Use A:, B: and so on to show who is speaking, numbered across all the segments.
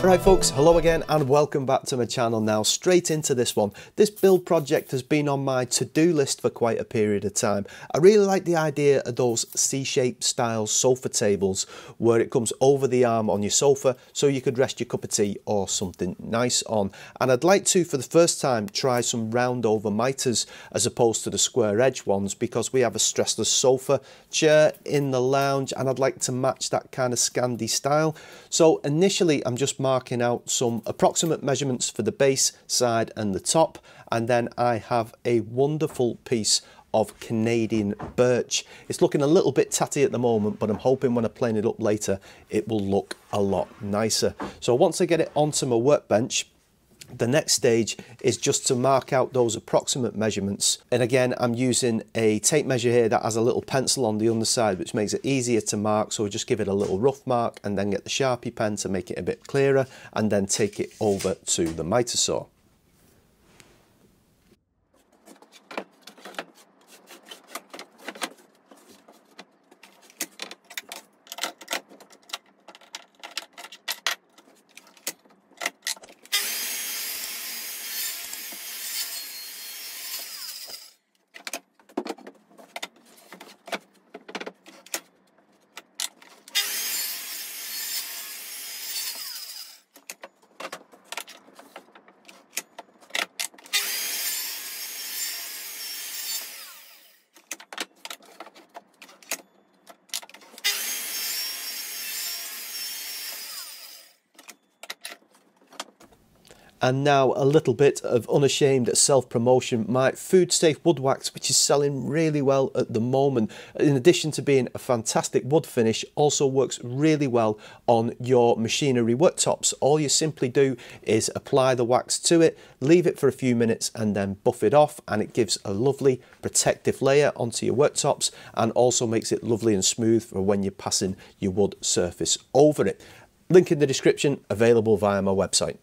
A: Right folks, hello again and welcome back to my channel. Now straight into this one. This build project has been on my to-do list for quite a period of time. I really like the idea of those C-shaped style sofa tables where it comes over the arm on your sofa so you could rest your cup of tea or something nice on. And I'd like to, for the first time, try some round over mitres as opposed to the square edge ones, because we have a stressless sofa chair in the lounge and I'd like to match that kind of Scandi style. So initially I'm just marking out some approximate measurements for the base, side and the top, and then I have a wonderful piece of Canadian birch. It's looking a little bit tatty at the moment, but I'm hoping when I plane it up later it will look a lot nicer. So once I get it onto my workbench, the next stage is just to mark out those approximate measurements. And again, I'm using a tape measure here that has a little pencil on the underside, which makes it easier to mark. So just give it a little rough mark and then get the Sharpie pen to make it a bit clearer, and then take it over to the mitre saw. And now a little bit of unashamed self-promotion. My food safe wood wax, which is selling really well at the moment, in addition to being a fantastic wood finish, also works really well on your machinery worktops. All you simply do is apply the wax to it, leave it for a few minutes and then buff it off, and it gives a lovely protective layer onto your worktops and also makes it lovely and smooth for when you're passing your wood surface over it. Link in the description, available via my website.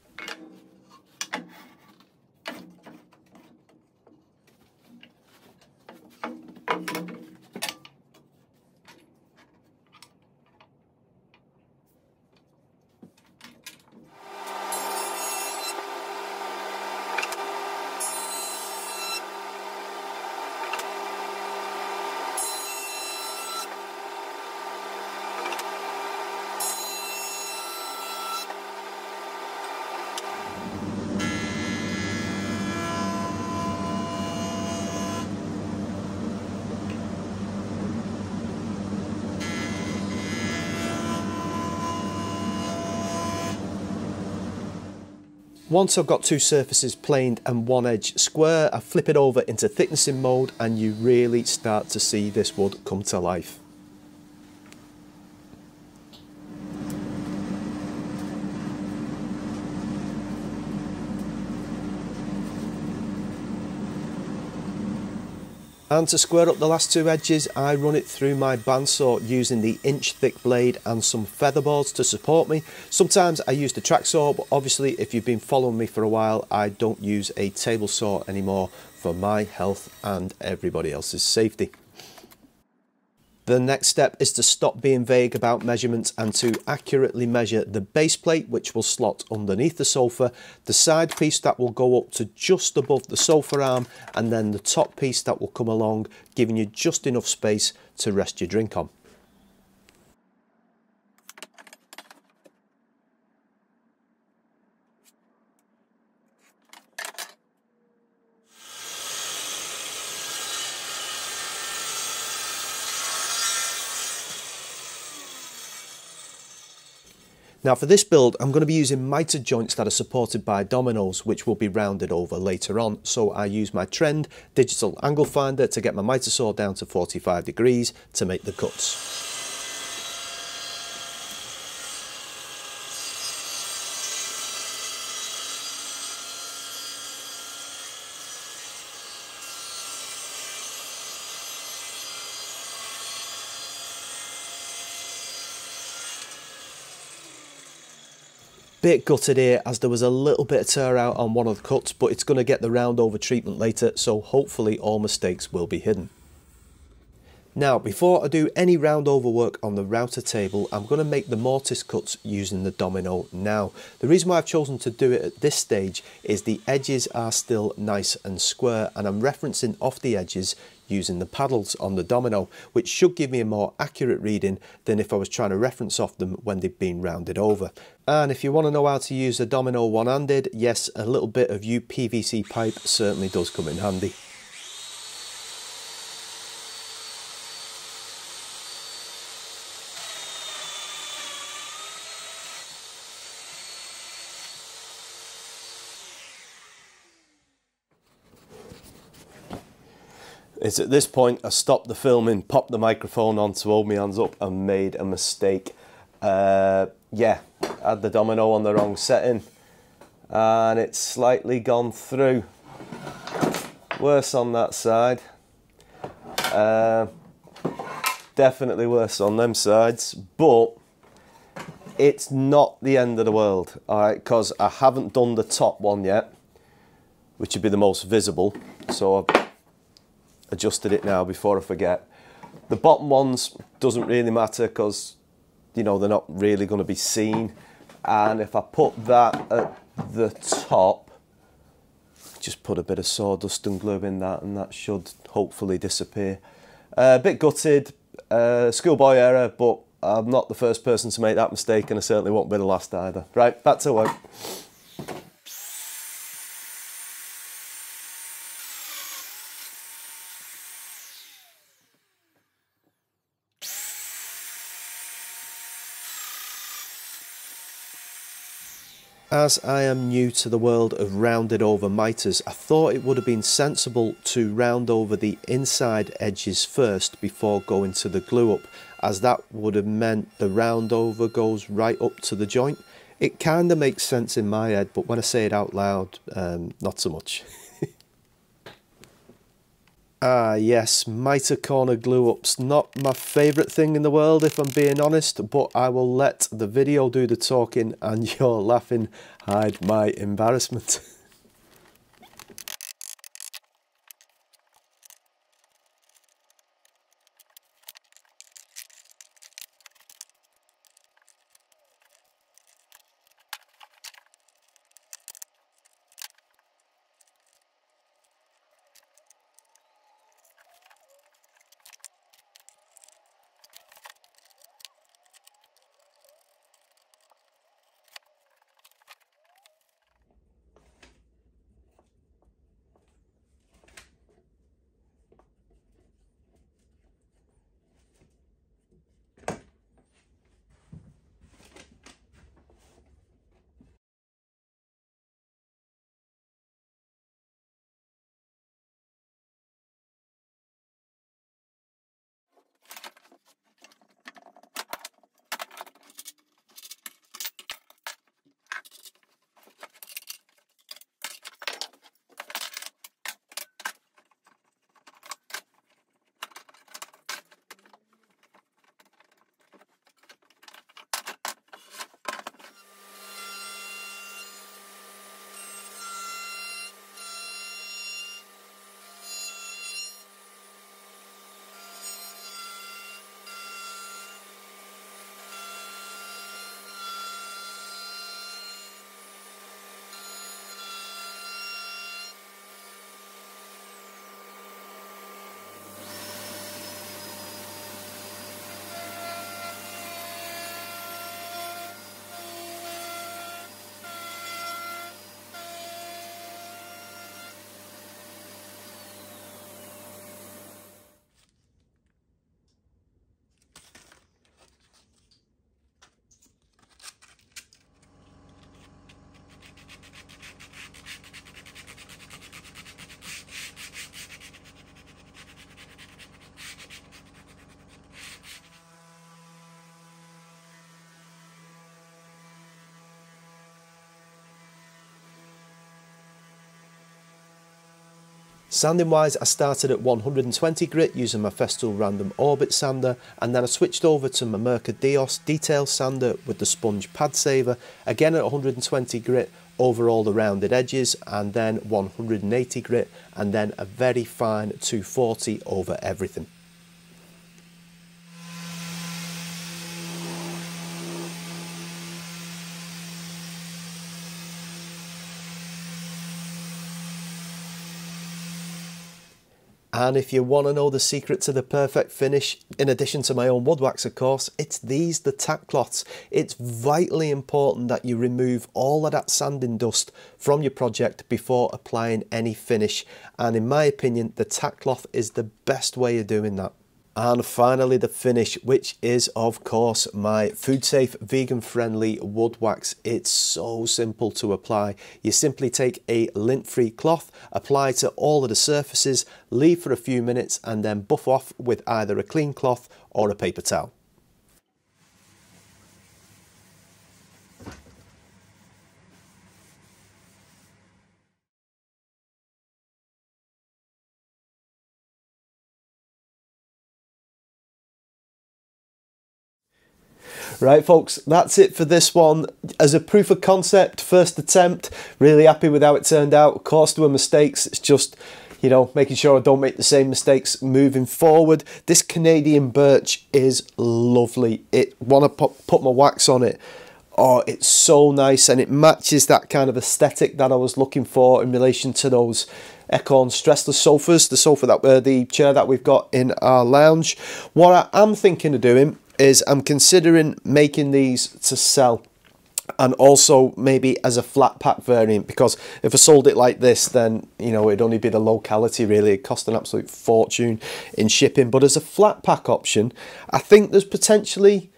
A: Once I've got two surfaces planed and one edge square, I flip it over into thicknessing mode and you really start to see this wood come to life. And to square up the last two edges, I run it through my bandsaw using the inch thick blade and some feather boards to support me. Sometimes I use the track saw, but obviously if you've been following me for a while, I don't use a table saw anymore for my health and everybody else's safety. The next step is to stop being vague about measurements and to accurately measure the base plate, which will slot underneath the sofa, the side piece that will go up to just above the sofa arm, and then the top piece that will come along, giving you just enough space to rest your drink on. Now for this build, I'm going to be using mitre joints that are supported by dominoes, which will be rounded over later on. So I use my Trend digital angle finder to get my mitre saw down to 45 degrees to make the cuts. Bit gutted here as there was a little bit of tear out on one of the cuts, but it's going to get the round over treatment later, so hopefully all mistakes will be hidden. Now, before I do any round over work on the router table, I'm going to make the mortise cuts using the domino now. The reason why I've chosen to do it at this stage is the edges are still nice and square, and I'm referencing off the edges using the paddles on the domino, which should give me a more accurate reading than if I was trying to reference off them when they've been rounded over. And if you want to know how to use a domino one-handed, yes, a little bit of UPVC pipe certainly does come in handy. It's at this point I stopped the filming, popped the microphone on to hold my hands up and made a mistake. Yeah, I had the domino on the wrong setting and it's slightly gone through. Worse on that side. Definitely worse on them sides, but it's not the end of the world, alright, because I haven't done the top one yet, which would be the most visible, so I've adjusted it now before I forget. The bottom ones doesn't really matter because, you know, they're not really going to be seen. And if I put that at the top, just put a bit of sawdust and glue in that and that should hopefully disappear. A bit gutted, schoolboy error, but I'm not the first person to make that mistake and I certainly won't be the last either. Right, back to work. As I am new to the world of rounded over mitres, I thought it would have been sensible to round over the inside edges first before going to the glue up, as that would have meant the round over goes right up to the joint. It kind of makes sense in my head, but when I say it out loud, not so much. Ah yes, mitre corner glue ups, not my favourite thing in the world if I'm being honest, but I will let the video do the talking and your laughing hide my embarrassment. Sanding wise, I started at 120 grit using my Festool Random Orbit sander, and then I switched over to my Mirka Dios detail sander with the sponge pad saver, again at 120 grit over all the rounded edges, and then 180 grit, and then a very fine 240 over everything. And if you want to know the secret to the perfect finish, in addition to my own wood wax of course, it's these, the tack cloths. It's vitally important that you remove all of that sanding dust from your project before applying any finish. And in my opinion, the tack cloth is the best way of doing that. And finally the finish, which is of course my food safe, vegan friendly wood wax. It's so simple to apply. You simply take a lint free cloth, apply to all of the surfaces, leave for a few minutes and then buff off with either a clean cloth or a paper towel. Right folks, that's it for this one. As a proof of concept, first attempt, really happy with how it turned out. Of course there were mistakes, it's just, you know, making sure I don't make the same mistakes moving forward. This Canadian birch is lovely. When I put my wax on it, oh, it's so nice, and it matches that kind of aesthetic that I was looking for in relation to those Acorn stressless sofas, the chair that we've got in our lounge. What I am thinking of doing is I'm considering making these to sell, and also maybe as a flat pack variant, because if I sold it like this, then, you know, it'd only be the locality really. It cost an absolute fortune in shipping. But as a flat pack option, I think there's potentially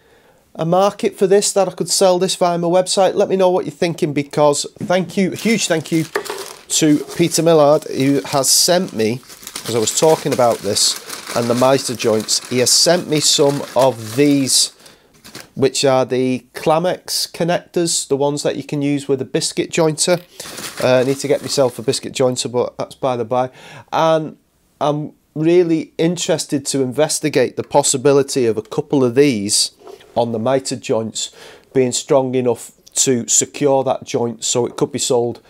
A: a market for this, that I could sell this via my website. Let me know what you're thinking, because thank you, a huge thank you to Peter Millard, who has sent me, because I was talking about this and the mitre joints, he has sent me some of these, which are the Clamex connectors, the ones that you can use with a biscuit jointer. I need to get myself a biscuit jointer, but that's by the by. And I'm really interested to investigate the possibility of a couple of these on the mitre joints being strong enough to secure that joint, so it could be sold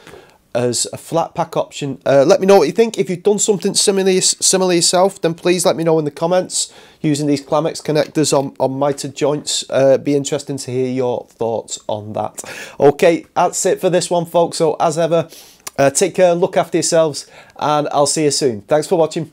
A: as a flat pack option. Let me know what you think. If you've done something similar yourself, then please let me know in the comments using these Clamex connectors on mitre joints. Be interesting to hear your thoughts on that. Okay, that's it for this one folks. So as ever, take care, look after yourselves, and I'll see you soon. Thanks for watching.